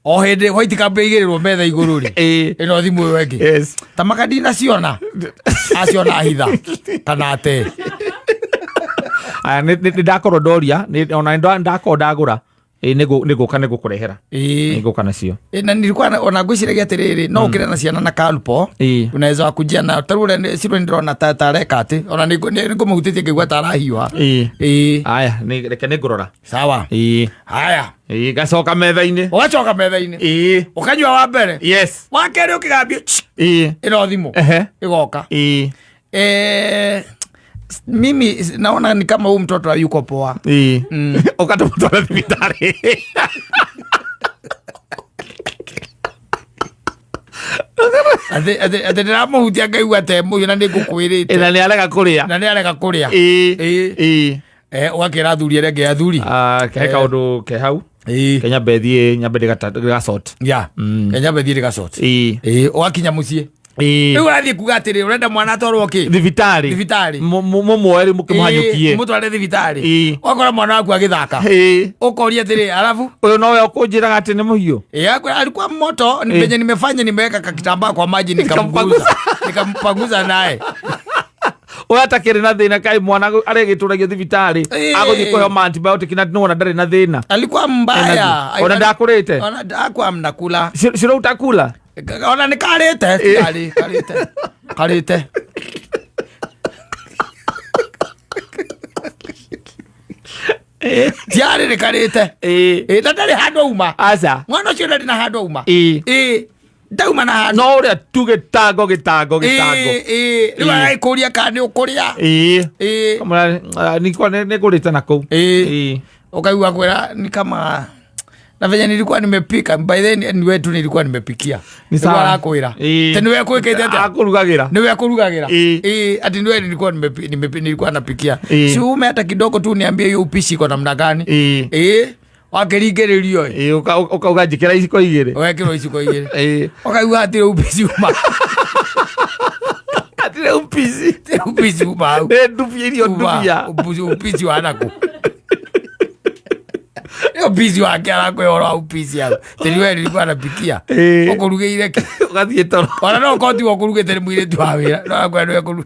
O hĩndĩ white kambe igĩrĩrwo metha igũrũ rĩ ĩno thimũ ĩyo ĩngĩ ta makadina ciona aciona hitha kana ate nĩ ndakorwo ndoria ona ndakorwo ndagũra nĩgũka nĩgũkũrehera nĩgũka nacio na nilikuwa ona ngwĩciragia atĩrĩrĩ no ũkĩre na ciana na kalpo unaweza wakujia na tarũre ciro ndĩrona tareka atĩ ona nĩngũmũhutĩtie ngĩigua tarahiũha aya reke nĩngũrora sawa haya gacoka metha-inĩ ũgacoka metha-inĩ ũkanyua wa mbere wa kerĩ ũkĩgambia ĩno thimũ ĩgoka mimi naona ni kama huyu mtoto yuko poa. Ukatomtoa thibitari. Ate ndĩramo hutia ngaigua temo na nĩngũkwĩrĩte. Na nĩarega kũrĩa. Na nĩarega kũrĩa. Ũgakĩra athuri arĩa angĩ athuri. He kaũndũ ke hau. Kenya bethi nyambe ndĩgasort. Kenya bethi ndĩgasort. Ũgakinya mũciĩ. Rĩu ũrathiĩ kuga atĩrĩ ũrenda mwana atwarwo kĩ? Thibitarĩ. Mũmwoe mũkĩmũhanyũkie. Mũtware thibitarĩ. Ũgakora mwana waku agĩthaka. Ũkoria atĩrĩ alafu ũyũ nowe ũkũnjĩraga atĩ nĩ mũhiũ. Alikuwa moto penye nimefanya nimeweka kakitambaa kwa maji nikampanguza naye. Ũyatakĩrĩ na thĩna kai mwana aregĩtũragio thibitarĩ agũthiĩ kũheo antibiotic na nĩwona ndarĩ na thĩna. Alikuwa mbaya. Ona ndakũrĩte. Ona ndakwa mnakula. Ciro utakula. Ona nĩ karĩte. Karĩte. Tiarĩ nĩ karĩte. Na ndarĩ handũ uma. Aca. Mwana ũcio ndarĩ na handũ uma. Ndauma na handũ. No ũrĩa tu gĩtango. Rĩu agĩkũria kana nĩ ũkũrĩa. Nĩngũrĩte na kũu. Ukaigua kwĩra ni kama na venye nilikuwa nimepika by then ni wetu nilikuwa nimepikia. Ni sawa nakwira. Niwe kwikete ate akurugagira. Niwe akurugagira. Ati niwe nilikuwa napikia. Si ume hata kidogo tu niambie hiyo upishi kwa namna gani. Wakĩringĩrĩrio ũkaugajĩkĩra iciko igĩrĩ. Wekĩrwo iciko igĩrĩ. Ũkaigua atĩ upishi uma. Atĩ upishi uma. Ndubia irio ndubia. Upishi wa naku. Upishi wake arakwĩhora upishi yao. Teniwe nilikuwa napikia. Ũkũrugĩire kĩ? Ũgathiĩ toro. Ona no koti ũkũrugĩte nĩ mũirĩtu wa wĩra. No akwa nĩwe kũruga.